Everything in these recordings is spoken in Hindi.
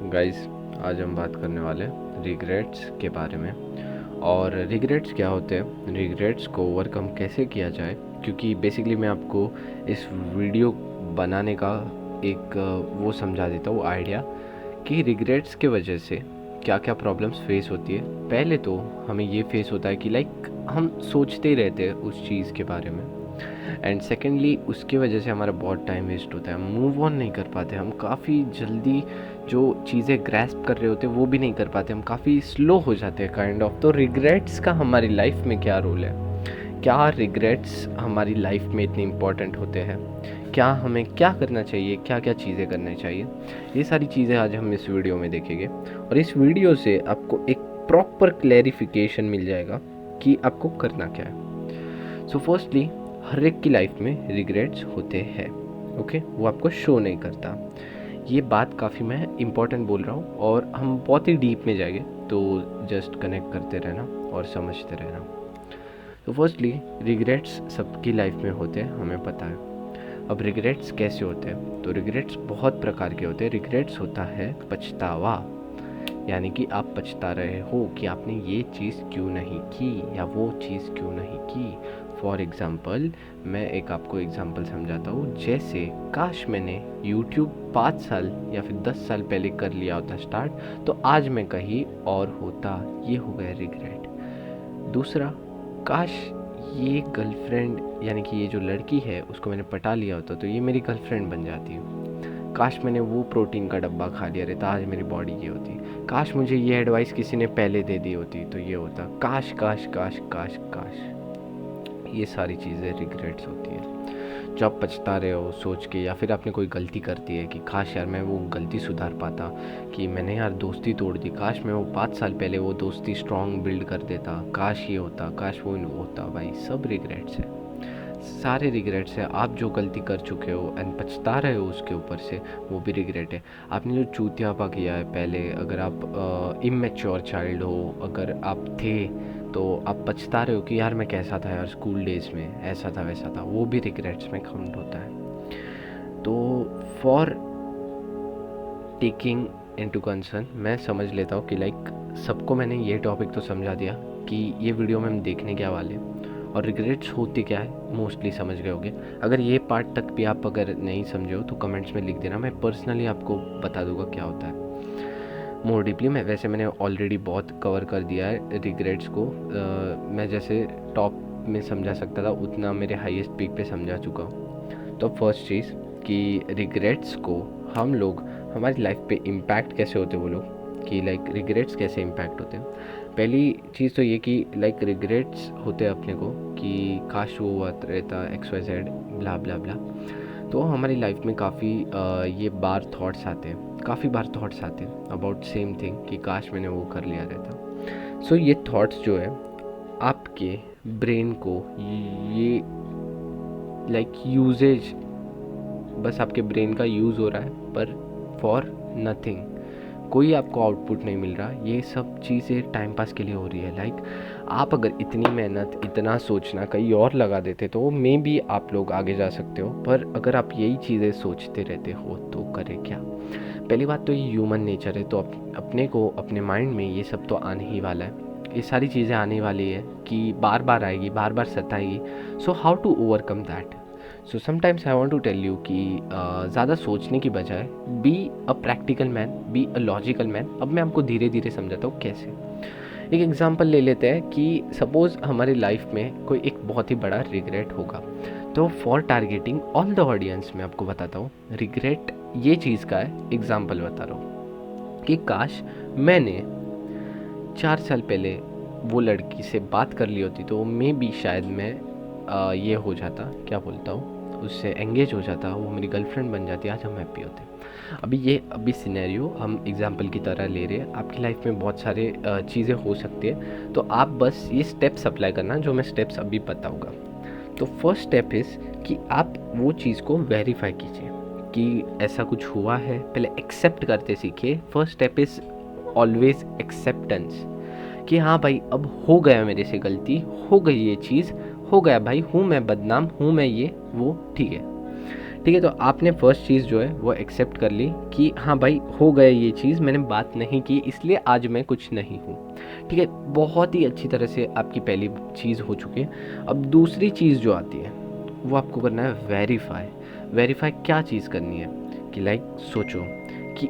गाइस, आज हम बात करने वाले हैं रिग्रेट्स के बारे में। और रिग्रेट्स क्या होते हैं, रिग्रेट्स को ओवरकम कैसे किया जाए, क्योंकि बेसिकली मैं आपको इस वीडियो बनाने का एक वो समझा देता हूँ आइडिया कि रिग्रेट्स के वजह से क्या क्या प्रॉब्लम्स फेस होती है। पहले तो हमें ये फेस होता है कि हम सोचते ही रहते हैं उस चीज़ के बारे में, एंड सेकेंडली उसकी वजह से हमारा बहुत टाइम वेस्ट होता है, मूव ऑन नहीं कर पाते, हम काफ़ी जल्दी जो चीज़ें ग्रैस्प कर रहे होते हैं वो भी नहीं कर पाते, हम काफ़ी स्लो हो जाते हैं काइंड ऑफ। तो रिग्रेट्स का हमारी लाइफ में क्या रोल है, क्या रिग्रेट्स हमारी लाइफ में इतने इम्पॉर्टेंट होते हैं, क्या हमें क्या करना चाहिए, क्या क्या चीज़ें करनी चाहिए, ये सारी चीज़ें आज हम इस वीडियो में देखेंगे। और इस वीडियो से आपको एक प्रॉपर क्लैरिफिकेशन मिल जाएगा कि आपको करना क्या है। सो फर्स्टली, हर एक की लाइफ में रिग्रेट्स होते हैं, ओके, वो आपको शो नहीं करता। ये बात काफ़ी मैं इम्पोर्टेंट बोल रहा हूँ और हम बहुत ही डीप में जाएंगे, तो जस्ट कनेक्ट करते रहना और समझते रहना। तो फर्स्टली, रिग्रेट्स सबकी लाइफ में होते हैं, हमें पता है। अब रिग्रेट्स कैसे होते हैं, तो रिग्रेट्स बहुत प्रकार के होते हैं। रिग्रेट्स होता है पछतावा, यानी कि आप पछता रहे हो कि आपने ये चीज़ क्यों नहीं की या वो चीज़ क्यों नहीं की। फॉर एग्ज़ाम्पल, मैं एक आपको एग्ज़ाम्पल समझाता हूँ। जैसे काश मैंने YouTube 5 साल या फिर 10 साल पहले कर लिया होता स्टार्ट, तो आज मैं कहीं और होता। ये हो गया रिग्रेट। दूसरा, काश ये गर्लफ्रेंड यानी कि ये जो लड़की है उसको मैंने पटा लिया होता तो ये मेरी गर्लफ्रेंड बन जाती। काश मैंने वो प्रोटीन का डब्बा खा लिया रहता, आज मेरी बॉडी ये होती। काश मुझे ये एडवाइस किसी ने पहले दे दी होती तो ये होता। काश काश काश काश काश, ये सारी चीज़ें रिग्रेट्स होती है जब आप पछता रहे हो सोच के, या फिर आपने कोई गलती कर दी है कि काश यार मैं वो गलती सुधार पाता, कि मैंने यार दोस्ती तोड़ दी, काश मैं वो 5 साल पहले वो दोस्ती स्ट्रॉन्ग बिल्ड कर देता, काश ये होता, काश वो होता। भाई सब रिग्रेट्स है, सारे रिग्रेट्स है। आप जो गलती कर चुके हो एंड पछता रहे हो उसके ऊपर से, वो भी रिग्रेट है। आपने जो चूतियापा किया है पहले, अगर आप इमेच्योर चाइल्ड हो, अगर आप थे, तो आप पछता रहे हो कि यार मैं कैसा था यार स्कूल डेज में, ऐसा था वैसा था, वो भी रिग्रेट्स में काउंट होता है। तो फॉर टेकिंग इनटू कंसर्न, मैं समझ लेता हूँ कि सबको मैंने ये टॉपिक तो समझा दिया कि ये वीडियो में हम देखने क्या वाले और रिग्रेट्स होते क्या है, मोस्टली समझ गए होगे। अगर ये पार्ट तक भी आप अगर नहीं समझे हो तो कमेंट्स में लिख देना, मैं पर्सनली आपको बता दूंगा क्या होता है मोर डीपली। मैंने ऑलरेडी बहुत कवर कर दिया है रिग्रेट्स को। मैं जैसे टॉप में समझा सकता था उतना मेरे हाईएस्ट पीक पे समझा चुका हूँ। तो फर्स्ट चीज़ कि रिग्रेट्स को हम लोग हमारी लाइफ पे इम्पैक्ट कैसे होते वो लोग, कि रिग्रेट्स कैसे इम्पैक्ट होते हैं। पहली चीज़ तो ये कि रिग्रेट्स होते हैं अपने को कि काश वो हुआ रहता, XYZ ब्ला ब्ला ब्ला। तो हमारी लाइफ में काफ़ी ये बार थॉट्स आते हैं, काफ़ी बार थॉट्स आते हैं अबाउट सेम थिंग कि काश मैंने वो कर लिया रहता। सो ये थॉट्स जो है आपके ब्रेन को ये यूजेज, बस आपके ब्रेन का यूज़ हो रहा है पर फॉर नथिंग, कोई आपको आउटपुट नहीं मिल रहा। ये सब चीज़ें टाइम पास के लिए हो रही है। आप अगर इतनी मेहनत, इतना सोचना कहीं और लगा देते तो मे बी आप लोग आगे जा सकते हो, पर अगर आप यही चीज़ें सोचते रहते हो तो करें क्या। पहली बात तो ये ह्यूमन नेचर है, तो अपने को अपने माइंड में ये सब तो आने ही वाला है, ये सारी चीज़ें आने वाली है कि बार बार आएगी, बार बार सताएगी। So how to overcome that. So sometimes I want to tell you कि ज़्यादा सोचने की बजाय be a practical man, be a logical man. अब मैं आपको धीरे धीरे समझाता हूँ कैसे। एक एग्जांपल ले लेते हैं कि सपोज़ हमारी लाइफ में कोई एक बहुत ही बड़ा रिग्रेट होगा, तो for targeting all the audience मैं आपको बताता हूँ रिग्रेट ये चीज़ का है। एग्जांपल बता रहा हूँ कि काश मैंने 4 साल पहले वो लड़की से बात कर ली होती तो मे बी शायद मैं ये हो जाता, क्या बोलता हूँ, उससे एंगेज हो जाता, वो मेरी गर्लफ्रेंड बन जाती, आज हम हैप्पी होते। अभी सिनेरियो हम एग्जांपल की तरह ले रहे हैं, आपकी लाइफ में बहुत सारे चीज़ें हो सकती है, तो आप बस ये स्टेप्स अप्लाई करना जो मैं स्टेप्स अभी बताऊँगा। तो फर्स्ट स्टेप इज़ कि आप वो चीज़ को वेरीफाई कीजिए कि ऐसा कुछ हुआ है, पहले एक्सेप्ट करते सीखिए। First step is always acceptance, कि हाँ भाई अब हो गया मेरे से गलती, हो गई ये चीज़, हो गया भाई, हूँ मैं बदनाम, हूँ मैं ये वो, ठीक है। ठीक है, तो आपने फर्स्ट चीज़ जो है वो एक्सेप्ट कर ली कि हाँ भाई हो गया ये चीज़, मैंने बात नहीं की इसलिए आज मैं कुछ नहीं हूँ। ठीक है, बहुत ही अच्छी तरह से आपकी पहली चीज़ हो चुकी है। अब दूसरी चीज़ जो आती है वो आपको करना है वेरीफाई। वेरीफाई क्या चीज़ करनी है कि लाइक सोचो कि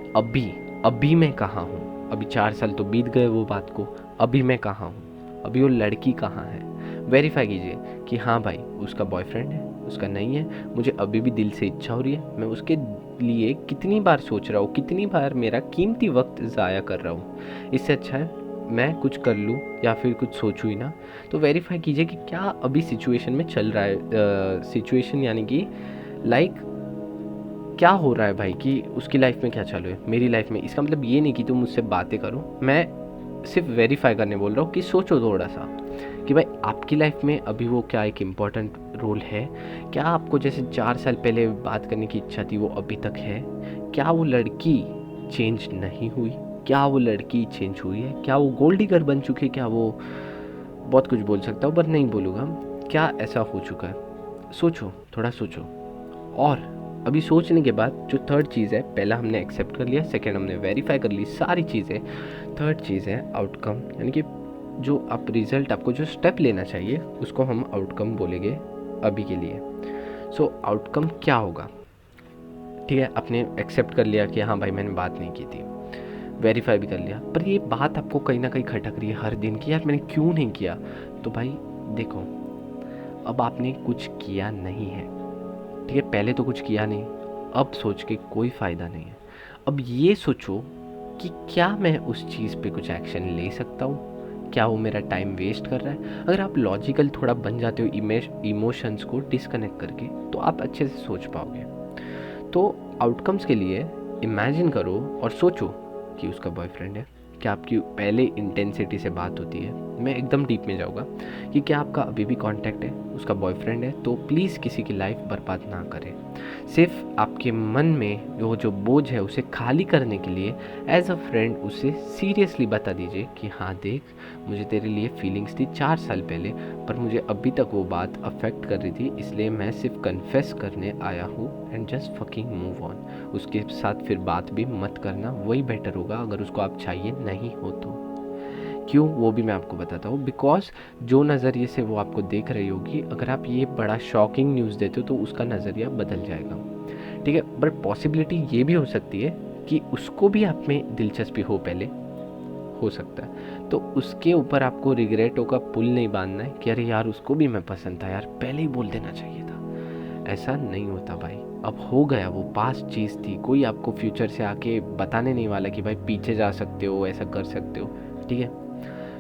अभी मैं कहाँ हूँ। अभी 4 साल तो बीत गए वो बात को, अभी मैं कहाँ हूँ, अभी वो लड़की कहाँ है। वेरीफाई कीजिए कि हाँ भाई उसका बॉयफ्रेंड है, उसका नहीं है, मुझे अभी भी दिल से इच्छा हो रही है, मैं उसके लिए कितनी बार सोच रहा हूँ, कितनी बार मेरा कीमती वक्त ज़ाया कर रहा हूँ। इससे अच्छा है मैं कुछ कर लूँ या फिर कुछ सोचूँ ही ना। तो वेरीफाई कीजिए कि क्या अभी सिचुएशन में चल रहा है, सिचुएशन यानी कि लाइक क्या हो रहा है भाई, कि उसकी लाइफ में क्या चालू है, मेरी लाइफ में। इसका मतलब ये नहीं कि तुम मुझसे बातें करो, मैं सिर्फ वेरीफाई करने बोल रहा हूँ कि सोचो थोड़ा सा कि भाई आपकी लाइफ में अभी वो क्या एक इम्पॉर्टेंट रोल है। क्या आपको जैसे 4 साल पहले बात करने की इच्छा थी वो अभी तक है। क्या वो लड़की चेंज नहीं हुई, क्या वो लड़की चेंज हुई है, क्या वो गोल्ड डिगर बन चुकी है, क्या वो बहुत कुछ बोल सकता हूँ पर नहीं बोलूँगा, क्या ऐसा हो चुका है। सोचो, थोड़ा सोचो। और अभी सोचने के बाद जो थर्ड चीज़ है, पहला हमने एक्सेप्ट कर लिया, सेकंड हमने वेरीफाई कर ली सारी चीज़ें, थर्ड चीज़ है आउटकम, यानी कि जो आप रिज़ल्ट, आपको जो स्टेप लेना चाहिए उसको हम आउटकम बोलेंगे अभी के लिए। सो आउटकम क्या होगा। ठीक है, आपने एक्सेप्ट कर लिया कि हाँ भाई मैंने बात नहीं की थी, वेरीफाई भी कर लिया, पर ये बात आपको कहीं ना कहीं खटक रही है हर दिन की, यार मैंने क्यों नहीं किया। तो भाई देखो, अब आपने कुछ किया नहीं है, ठीक है, पहले तो कुछ किया नहीं, अब सोच के कोई फ़ायदा नहीं है। अब ये सोचो कि क्या मैं उस चीज़ पे कुछ एक्शन ले सकता हूँ, क्या वो मेरा टाइम वेस्ट कर रहा है। अगर आप लॉजिकल थोड़ा बन जाते हो इमोशंस को डिस्कनेक्ट करके, तो आप अच्छे से सोच पाओगे। तो आउटकम्स के लिए इमेजिन करो और सोचो कि उसका बॉयफ्रेंड है, क्या आपकी पहले इंटेंसिटी से बात होती है, मैं एकदम डीप में जाऊँगा कि क्या आपका अभी भी कांटेक्ट है, उसका बॉयफ्रेंड है, तो प्लीज़ किसी की लाइफ बर्बाद ना करें। सिर्फ आपके मन में वो जो बोझ है उसे खाली करने के लिए एज अ फ्रेंड उसे सीरियसली बता दीजिए कि हाँ देख, मुझे तेरे लिए फीलिंग्स थी 4 साल पहले, पर मुझे अभी तक वो बात अफेक्ट कर रही थी, इसलिए मैं सिर्फ कन्फेस करने आया हूँ and just fucking move on. उसके साथ फिर बात भी मत करना, वही बेटर होगा अगर उसको आप चाहिए नहीं हो तो। क्यों, वो भी मैं आपको बताता हूँ। बिकॉज जो नज़रिए से वो आपको देख रही होगी, अगर आप ये बड़ा शॉकिंग न्यूज़ देते हो तो उसका नज़रिया बदल जाएगा। ठीक है, बट पॉसिबिलिटी ये भी हो सकती है कि उसको भी आप में दिलचस्पी हो, पहले हो सकता है, तो उसके ऊपर आपको रिग्रेटों का पुल नहीं बांधना है कि अरे यार उसको भी मैं पसंद था यार, पहले ही बोल देना चाहिए था। ऐसा नहीं होता भाई, अब हो गया, वो पास्ट चीज़ थी, कोई आपको फ्यूचर से आके बताने नहीं वाला कि भाई पीछे जा सकते हो, ऐसा कर सकते हो। ठीक है,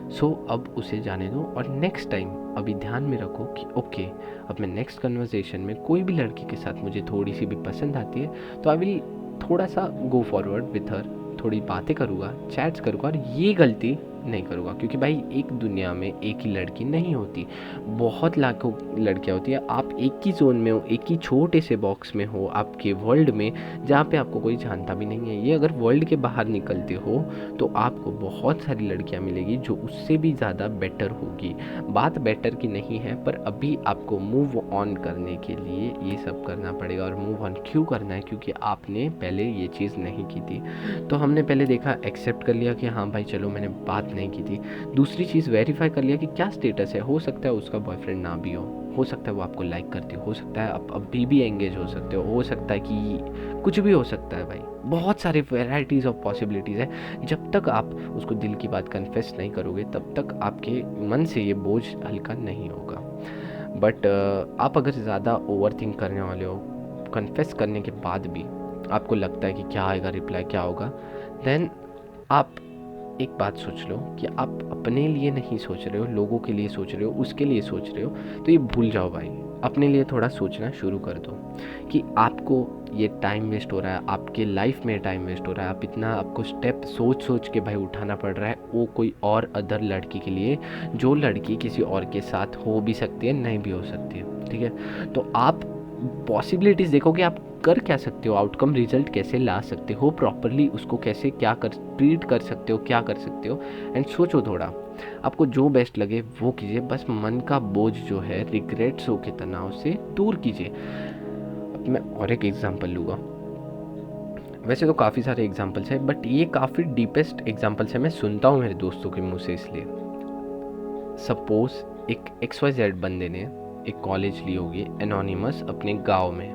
सो अब उसे जाने दो और नेक्स्ट टाइम अभी ध्यान में रखो कि ओके, अब मैं नेक्स्ट कन्वर्सेशन में कोई भी लड़की के साथ मुझे थोड़ी सी भी पसंद आती है तो आई विल थोड़ा सा गो फॉरवर्ड विथ हर, थोड़ी बातें करूँगा, चैट्स करूँगा, और ये गलती नहीं करूँगा क्योंकि भाई एक दुनिया में एक ही लड़की नहीं होती, बहुत लाखों लड़कियाँ होती है। आप एक ही जोन में हो, एक ही छोटे से बॉक्स में हो आपके वर्ल्ड में, जहाँ पे आपको कोई जानता भी नहीं है। ये अगर वर्ल्ड के बाहर निकलते हो तो आपको बहुत सारी लड़कियाँ मिलेगी जो उससे भी ज़्यादा बेटर होगी। बात बेटर की नहीं है, पर अभी आपको मूव ऑन करने के लिए ये सब करना पड़ेगा। और मूव ऑन क्यों करना है, क्योंकि आपने पहले ये चीज़ नहीं की थी। तो हमने पहले देखा, एक्सेप्ट कर लिया कि हाँ भाई चलो मैंने बात नहीं की थी। दूसरी चीज़ वेरीफाई कर लिया कि क्या स्टेटस है, हो सकता है उसका बॉयफ्रेंड ना भी हो सकता है वो आपको लाइक करती हो सकता है आप अभी भी एंगेज हो सकते हो सकता है कि कुछ भी हो सकता है भाई, बहुत सारे वेराइटीज़ ऑफ पॉसिबिलिटीज़ है। जब तक आप उसको दिल की बात कन्फेस नहीं करोगे तब तक आपके मन से ये बोझ हल्का नहीं होगा। बट आप अगर ज़्यादा ओवर थिंक करने वाले हो, कन्फेस करने के बाद भी आपको लगता है कि क्या आएगा रिप्लाई, क्या होगा, देन आप एक बात सोच लो कि आप अपने लिए नहीं सोच रहे हो, लोगों के लिए सोच रहे हो, उसके लिए सोच रहे हो, तो ये भूल जाओ भाई। अपने लिए थोड़ा सोचना शुरू कर दो कि आपको ये टाइम वेस्ट हो रहा है, आपके लाइफ में टाइम वेस्ट हो रहा है, आप इतना आपको स्टेप सोच सोच के भाई उठाना पड़ रहा है, वो कोई और अदर लड़की के लिए, जो लड़की किसी और के साथ हो भी सकती है, नहीं भी हो सकती है। ठीक है, तो आप पॉसिबिलिटीज़ देखो कि आप कर क्या सकते हो, आउटकम रिजल्ट कैसे ला सकते हो प्रॉपरली, उसको कैसे क्या कर ट्रीट कर सकते हो, क्या कर सकते हो, एंड सोचो थोड़ा, आपको जो बेस्ट लगे वो कीजिए। बस मन का बोझ जो है रिग्रेट्सों के तनाव से दूर कीजिए। मैं और एक एग्जांपल लूँगा। वैसे तो काफ़ी सारे एग्जांपल्स हैं, बट ये काफ़ी डीपेस्ट एग्जांपल्स है, मैं सुनता हूँ मेरे दोस्तों के मुँह से इसलिए। सपोज़ एक XYZ बंदे ने एक कॉलेज ली होगी एनोनिमस अपने गांव में,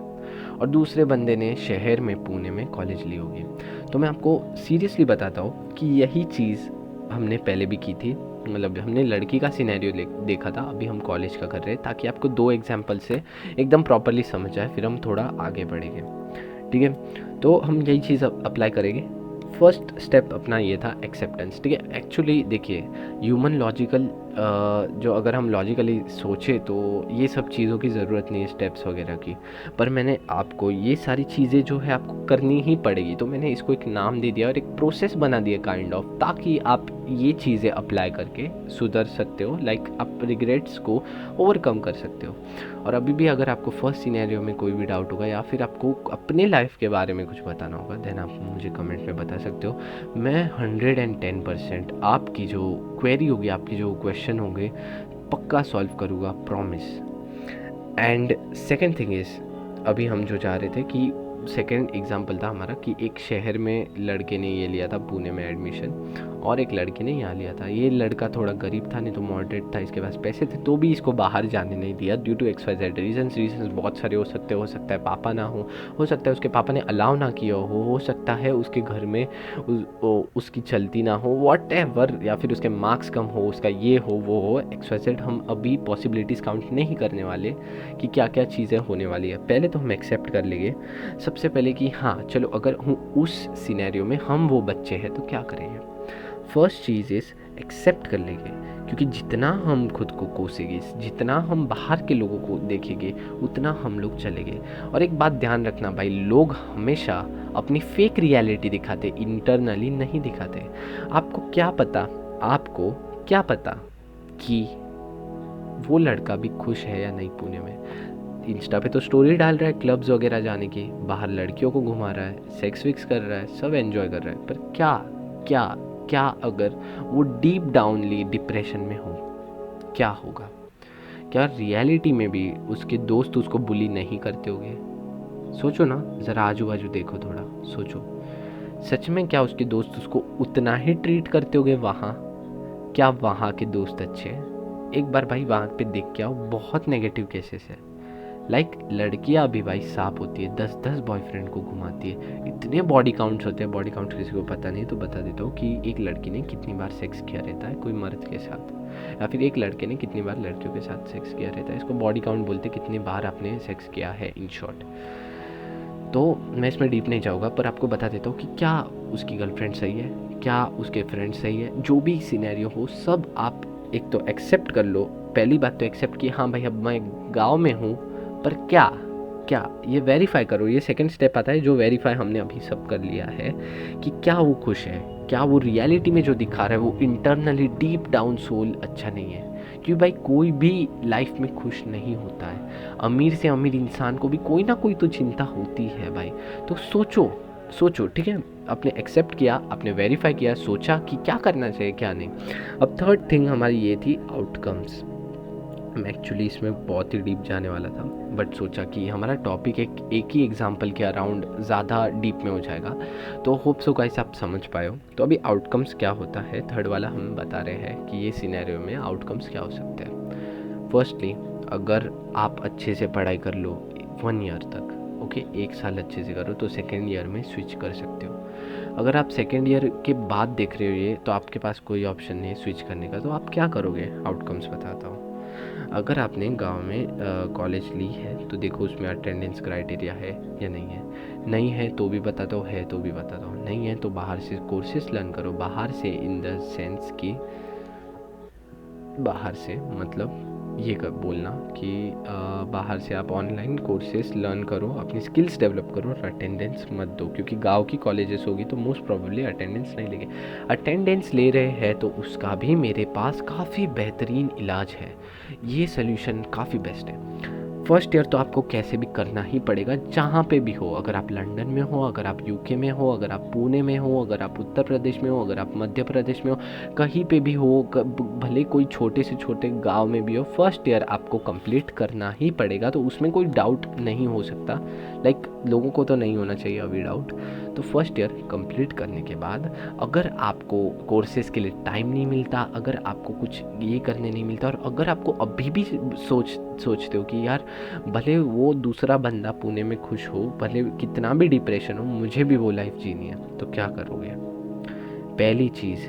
और दूसरे बंदे ने शहर में पुणे में कॉलेज ली होगी। तो मैं आपको सीरियसली बताता हूँ कि यही चीज़ हमने पहले भी की थी। मतलब हमने लड़की का सिनेरियो देखा था, अभी हम कॉलेज का कर रहे हैं, ताकि आपको 2 एग्जांपल से एकदम प्रॉपरली समझ आए, फिर हम थोड़ा आगे बढ़ेंगे। ठीक है, तो हम यही चीज़ अप्लाई करेंगे। फर्स्ट स्टेप अपना ये था एक्सेप्टेंस। ठीक है, एक्चुअली देखिए ह्यूमन लॉजिकल जो अगर हम लॉजिकली सोचें तो ये सब चीज़ों की ज़रूरत नहीं है, स्टेप्स वगैरह की, पर मैंने आपको ये सारी चीज़ें जो है आपको करनी ही पड़ेगी, तो मैंने इसको एक नाम दे दिया और एक प्रोसेस बना दिया काइंड ऑफ, ताकि आप ये चीज़ें अप्लाई करके सुधर सकते हो, लाइक आप रिग्रेट्स को ओवरकम कर सकते हो। और अभी भी अगर आपको फर्स्ट सिनेरियो में कोई भी डाउट होगा या फिर आपको अपने लाइफ के बारे में कुछ बताना होगा, देन आप मुझे कमेंट में बता सकते हो। मैं 110% आपकी जो क्वेरी होगी, आपकी जो क्वेश्चन होंगे, पक्का सॉल्व करूँगा, promise. And second thing is, अभी हम जो जा रहे थे कि सेकेंड एग्जांपल था हमारा कि एक शहर में लड़के ने ये लिया था पुणे में एडमिशन, और एक लड़के ने यहाँ लिया था। ये लड़का थोड़ा गरीब था, नहीं तो मॉडरेट था, इसके पास पैसे थे, तो भी इसको बाहर जाने नहीं दिया ड्यू टू XYZ रीजन्स बहुत सारे हो सकते हैं पापा ना हो सकता है उसके पापा ने अलाउ ना किया हो सकता है उसके घर में उसकी चलती ना हो, वॉट एवर, या फिर उसके मार्क्स कम हो, उसका ये हो वो हो, XYZ। हम अभी पॉसिबिलिटीज़ काउंट नहीं करने वाले कि क्या क्या चीज़ें होने वाली है। पहले तो हम एक्सेप्ट कर लेंगे सबसे पहले कि हाँ चलो, अगर हूँ उस सिनेरियो में हम वो बच्चे हैं तो क्या करेंगे। फर्स्ट चीज़ इज़ एक्सेप्ट कर लेंगे, क्योंकि जितना हम खुद को कोसेंगे, जितना हम बाहर के लोगों को देखेंगे, उतना हम लोग चलेंगे। और एक बात ध्यान रखना भाई, लोग हमेशा अपनी फेक रियलिटी दिखाते, इंटरनली नहीं दिखाते। आपको क्या पता कि वो लड़का भी खुश है या नहीं पुणे में। इंस्टा पे तो स्टोरी डाल रहा है क्लब्स वगैरह जाने की, बाहर लड़कियों को घुमा रहा है, सेक्स विक्स कर रहा है, सब एंजॉय कर रहा है, पर क्या अगर वो डीप डाउनली डिप्रेशन में हो, क्या होगा? क्या रियलिटी में भी उसके दोस्त उसको बुली नहीं करते होंगे? सोचो ना, ज़रा आजू बाजू देखो, थोड़ा सोचो, सच में क्या उसके दोस्त उसको उतना ही ट्रीट करते होंगे वहाँ? क्या वहाँ के दोस्त अच्छे हैं? एक बार भाई वहाँ पे देख के आओ, बहुत नेगेटिव केसेस है। लाइक लड़कियाँ भी भाई साफ होती है, 10-10 बॉयफ्रेंड को घुमाती है, इतने बॉडी काउंट्स होते हैं। बॉडी काउंट किसी को पता नहीं तो बता देता हूँ कि एक लड़की ने कितनी बार सेक्स किया रहता है कोई मर्द के साथ, या फिर एक लड़के ने कितनी बार लड़कियों के साथ सेक्स किया रहता है, इसको बॉडी काउंट बोलते हैं, कितनी बार आपने सेक्स किया है इन शॉर्ट। तो मैं इसमें डीप नहीं जाऊँगा, पर आपको बता देता हूँ कि क्या उसकी गर्लफ्रेंड सही है, क्या उसके फ्रेंड सही है, जो भी सिनेरियो हो सब आप एक तो एक्सेप्ट कर लो। पहली बात तो एक्सेप्ट कि हाँ भाई अब मैं गाँव में हूँ, पर क्या ये वेरीफाई करो। ये सेकंड स्टेप आता है जो वेरीफाई हमने अभी सब कर लिया है कि क्या वो खुश है, क्या वो रियलिटी में जो दिखा रहा है वो इंटरनली डीप डाउन सोल अच्छा नहीं है। क्योंकि भाई कोई भी लाइफ में खुश नहीं होता है, अमीर से अमीर इंसान को भी कोई ना कोई तो चिंता होती है भाई। तो सोचो ठीक है, आपने एक्सेप्ट किया, आपने वेरीफाई किया, सोचा कि क्या करना चाहिए क्या नहीं। अब थर्ड थिंग हमारी ये थी आउटकम्स। मैं एक्चुअली इसमें बहुत ही डीप जाने वाला था, बट सोचा कि हमारा टॉपिक एक ही एग्जांपल के अराउंड ज़्यादा डीप में हो जाएगा, तो होप सो गाइस आप समझ पाए हो। तो अभी आउटकम्स क्या होता है, थर्ड वाला हम बता रहे हैं कि ये सिनेरियो में आउटकम्स क्या हो सकते हैं। फर्स्टली, अगर आप अच्छे से पढ़ाई कर लो 1 ईयर तक, ओके, 1 साल अच्छे से करो, तो सेकेंड ईयर में स्विच कर सकते हो। अगर आप सेकेंड ईयर के बाद देख रहे हो ये, तो आपके पास कोई ऑप्शन नहीं है स्विच करने का, तो आप क्या करोगे? आउटकम्स बताता हूँ। अगर आपने गांव में कॉलेज ली है तो देखो उसमें अटेंडेंस क्राइटेरिया है या नहीं है तो भी बताता हूँ, है तो भी बताता हूँ। नहीं है तो बाहर से कोर्सेस लर्न करो, बाहर से इन द सेंस कि बाहर से मतलब ये बोलना कि बाहर से आप ऑनलाइन कोर्सेस लर्न करो, अपनी स्किल्स डेवलप करो और अटेंडेंस मत दो, क्योंकि गांव की कॉलेजेस होगी तो मोस्ट प्रोबेबली अटेंडेंस नहीं लेंगे। अटेंडेंस ले रहे हैं तो उसका भी मेरे पास काफ़ी बेहतरीन इलाज है, ये सोल्यूशन काफ़ी बेस्ट है। फर्स्ट ईयर तो आपको कैसे भी करना ही पड़ेगा, जहाँ पे भी हो। अगर आप लंदन में हो, अगर आप यूके में हो, अगर आप पुणे में हो, अगर आप उत्तर प्रदेश में हो, अगर आप मध्य प्रदेश में हो, कहीं पे भी हो, भले कोई छोटे से छोटे गांव में भी हो, फर्स्ट ईयर आपको कंप्लीट करना ही पड़ेगा। तो उसमें कोई डाउट नहीं हो सकता, लाइक लोगों को तो नहीं होना चाहिए अभी डाउट। तो फर्स्ट ईयर कंप्लीट करने के बाद अगर आपको कोर्सेज़ के लिए टाइम नहीं मिलता, अगर आपको कुछ ये करने नहीं मिलता, और अगर आपको अभी भी सोचते हो कि यार भले वो दूसरा बंदा पुणे में खुश हो, भले कितना भी डिप्रेशन हो, मुझे भी वो लाइफ जीनी है, तो क्या करोगे? पहली चीज़,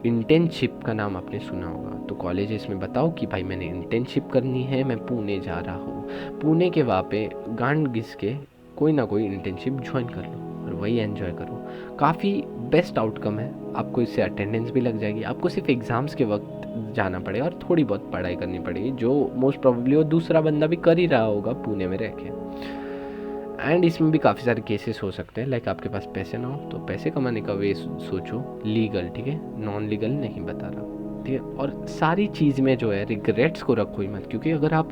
इंटर्नशिप का नाम आपने सुना होगा। तो कॉलेजेस में बताओ कि भाई मैंने इंटर्नशिप करनी है, मैं पुणे जा रहा हूँ, पुणे के वहाँ पे गांड घिस के कोई ना कोई इंटर्नशिप ज्वाइन कर लो और वही एंजॉय करो। काफ़ी बेस्ट आउटकम है, आपको इससे अटेंडेंस भी लग जाएगी, आपको सिर्फ एग्ज़ाम्स के वक्त जाना पड़ेगा और थोड़ी बहुत पढ़ाई करनी पड़ेगी, जो मोस्ट प्रोबेबली वो दूसरा बंदा भी कर ही रहा होगा पुणे में रह के। एंड इसमें भी काफ़ी सारे केसेस हो सकते हैं, लाइक आपके पास पैसे ना हो तो पैसे कमाने का वे सोचो, लीगल, ठीक है, नॉन लीगल नहीं बता रहा, ठीक है। और सारी चीज़ में जो है रिग्रेट्स को रखो ही मत, क्योंकि अगर आप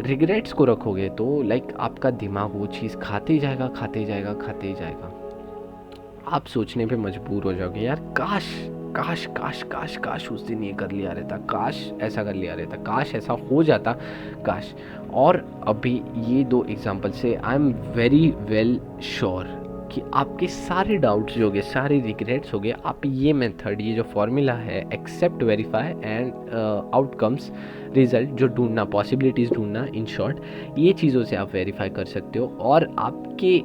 रिग्रेट्स को रखोगे तो लाइक आपका दिमाग वो चीज़ खाते ही जाएगा, खाते ही जाएगा, खाते ही जाएगा। आप सोचने पे मजबूर हो जाओगे, यार काश काश काश काश काश उस दिन ये कर लिया रहता, काश ऐसा कर लिया रहता, काश ऐसा हो जाता, काश। और अभी ये 2 एग्जांपल से I am very well sure कि आपके सारे डाउट्स जो हो गए, सारे रिग्रेट्स हो गए, आप ये मेथड, ये जो फॉर्मूला है, accept, verify and outcomes, result जो ढूंढना, पॉसिबिलिटीज़ ढूंढना, इन शॉर्ट, ये चीज़ों से आप वेरीफाई कर सकते हो और आपके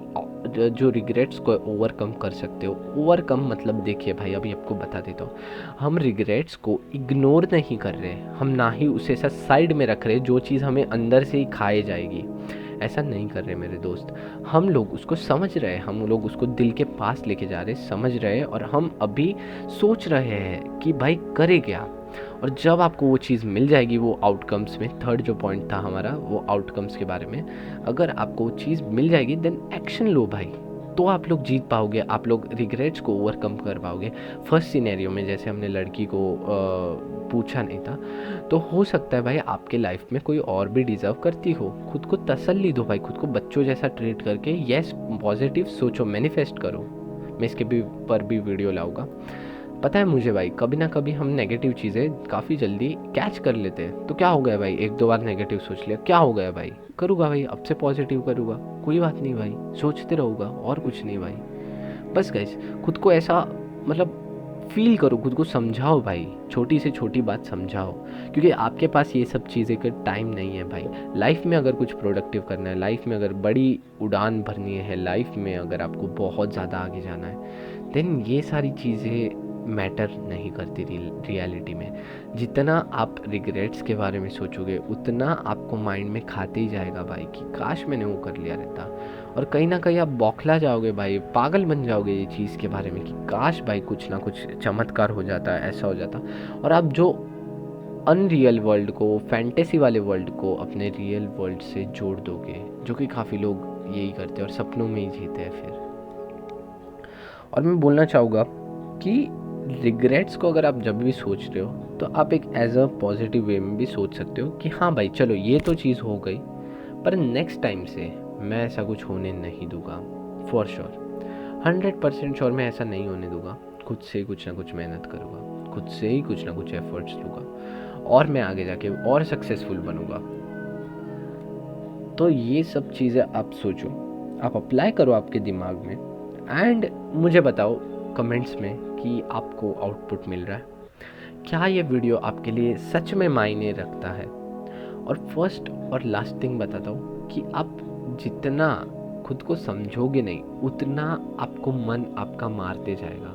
जो रिग्रेट्स को ओवरकम कर सकते हो। ओवरकम मतलब देखिए भाई, अभी आपको बता देता हूँ, हम रिग्रेट्स को इग्नोर नहीं कर रहे, हम ना ही उसे ऐसा साइड में रख रहे जो चीज़ हमें अंदर से ही खाए जाएगी, ऐसा नहीं कर रहे मेरे दोस्त। हम लोग उसको समझ रहे हैं, हम लोग उसको दिल के पास लेके जा रहे, समझ रहे हैं, और हम अभी सोच रहे हैं कि भाई करे क्या। और जब आपको वो चीज़ मिल जाएगी, वो आउटकम्स में, थर्ड जो पॉइंट था हमारा वो आउटकम्स के बारे में, अगर आपको वो चीज़ मिल जाएगी देन एक्शन लो भाई, तो आप लोग जीत पाओगे, आप लोग रिग्रेट्स को ओवरकम कर पाओगे। फर्स्ट सिनेरियो में जैसे हमने लड़की को पूछा नहीं था, तो हो सकता है भाई आपके लाइफ में कोई और भी डिज़र्व करती हो। खुद को तसल्ली दो भाई, खुद को बच्चों जैसा ट्रीट करके यस पॉजिटिव सोचो, मैनिफेस्ट करो। मैं इसके भी पर भी वीडियो लाऊंगा। पता है मुझे भाई, कभी ना कभी हम नेगेटिव चीज़ें काफ़ी जल्दी कैच कर लेते हैं। तो क्या हो गया भाई, 1-2 बार नेगेटिव सोच लिया, क्या हो गया भाई, करूँगा भाई, अब से पॉजिटिव करूँगा, कोई बात नहीं भाई, सोचते रहूँगा और कुछ नहीं भाई। बस गाइस, खुद को ऐसा मतलब फील करो, खुद को समझाओ भाई, छोटी से छोटी बात समझाओ, क्योंकि आपके पास ये सब चीज़ें का टाइम नहीं है भाई। लाइफ में अगर कुछ प्रोडक्टिव करना है, लाइफ में अगर बड़ी उड़ान भरनी है, लाइफ में अगर आपको बहुत ज़्यादा आगे जाना है, देन ये सारी चीज़ें मैटर नहीं करती रियलिटी में। जितना आप रिग्रेट्स के बारे में सोचोगे उतना आपको माइंड में खाते ही जाएगा भाई कि काश मैंने वो कर लिया रहता, और कहीं ना कहीं आप बौखला जाओगे भाई, पागल बन जाओगे ये चीज़ के बारे में कि काश भाई कुछ ना कुछ चमत्कार हो जाता, ऐसा हो जाता, और आप जो अनरियल वर्ल्ड को, फैंटेसी वाले वर्ल्ड को अपने रियल वर्ल्ड से जोड़ दोगे, जो कि काफ़ी लोग यही करते हैं और सपनों में ही जीते हैं फिर। और मैं बोलना चाहूँगा कि रिग्रेट्स को अगर आप जब भी सोच रहे हो तो आप एक एज अ पॉजिटिव वे में भी सोच सकते हो कि हाँ भाई चलो ये तो चीज़ हो गई, पर नेक्स्ट टाइम से मैं ऐसा कुछ होने नहीं दूंगा, फॉर श्योर 100% श्योर मैं ऐसा नहीं होने दूंगा। खुद से ही कुछ ना कुछ मेहनत करूँगा, खुद से ही कुछ ना कुछ एफर्ट्स लूँगा, और मैं आगे जाके और सक्सेसफुल बनूँगा। तो ये सब चीज़ें आप सोचो, आप अप्लाई करो आपके दिमाग में, एंड मुझे बताओ कमेंट्स में कि आपको आउटपुट मिल रहा है, क्या ये वीडियो आपके लिए सच में मायने रखता है। और फर्स्ट और लास्ट थिंग बताता हूँ कि आप जितना खुद को समझोगे नहीं, उतना आपको मन आपका मारते जाएगा,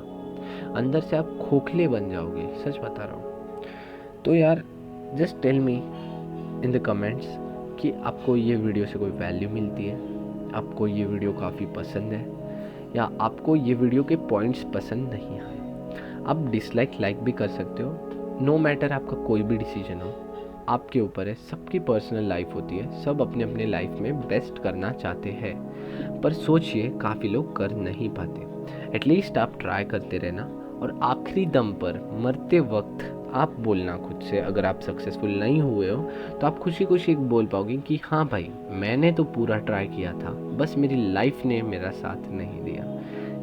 अंदर से आप खोखले बन जाओगे, सच बता रहा हूँ। तो यार just tell me in the comments कि आपको ये वीडियो से कोई वैल्यू मिलती है, आपको ये वीडियो काफ़ी पसंद है, या आपको ये वीडियो के पॉइंट्स पसंद नहीं आए। आप डिसलाइक लाइक भी कर सकते हो, नो मैटर आपका कोई भी डिसीजन हो, आपके ऊपर है। सबकी पर्सनल लाइफ होती है, सब अपने अपने लाइफ में बेस्ट करना चाहते हैं, पर सोचिए काफ़ी लोग कर नहीं पाते। एटलीस्ट आप ट्राई करते रहना, और आखिरी दम पर मरते वक्त आप बोलना खुद से, अगर आप सक्सेसफुल नहीं हुए हो तो आप खुशी खुशी बोल पाओगे कि हाँ भाई मैंने तो पूरा ट्राई किया था, बस मेरी लाइफ ने मेरा साथ नहीं दिया।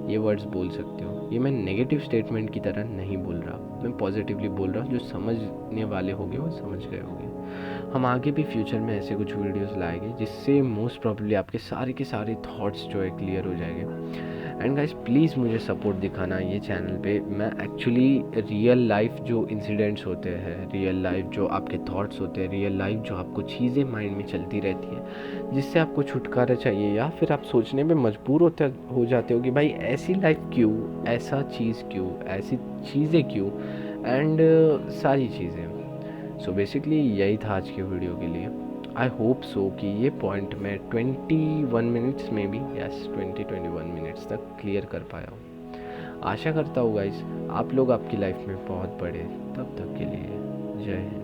ये वर्ड्स बोल सकते हो। ये मैं नेगेटिव स्टेटमेंट की तरह नहीं बोल रहा, मैं पॉजिटिवली बोल रहा हूँ, जो समझने वाले होंगे वो समझ गए होंगे। हम आगे भी फ्यूचर में ऐसे कुछ वीडियोस लाएंगे जिससे मोस्ट प्रॉब्ली आपके सारे के सारे थॉट्स जो है क्लियर हो जाएंगे। एंड गाइस प्लीज़ मुझे सपोर्ट दिखाना ये चैनल पे। मैं एक्चुअली रियल लाइफ जो इंसिडेंट्स होते हैं, रियल लाइफ जो आपके थॉट्स होते हैं, रियल लाइफ जो आपको चीज़ें माइंड में चलती रहती है जिससे आपको छुटकारा चाहिए, या फिर आप सोचने में मजबूर हो जाते हो कि भाई ऐसी लाइफ क्यों, ऐसा चीज़ क्यों, ऐसी चीज़ें क्यों, एंड सारी चीज़ें। सो बेसिकली यही था आज के वीडियो के लिए। आई होप सो कि ये पॉइंट मैं 21 मिनट्स में भी, यस 21 मिनट्स तक क्लियर कर पाया हूँ। आशा करता हूँ गाइस आप लोग आपकी लाइफ में बहुत बड़े। तब तक के लिए जय हिंद।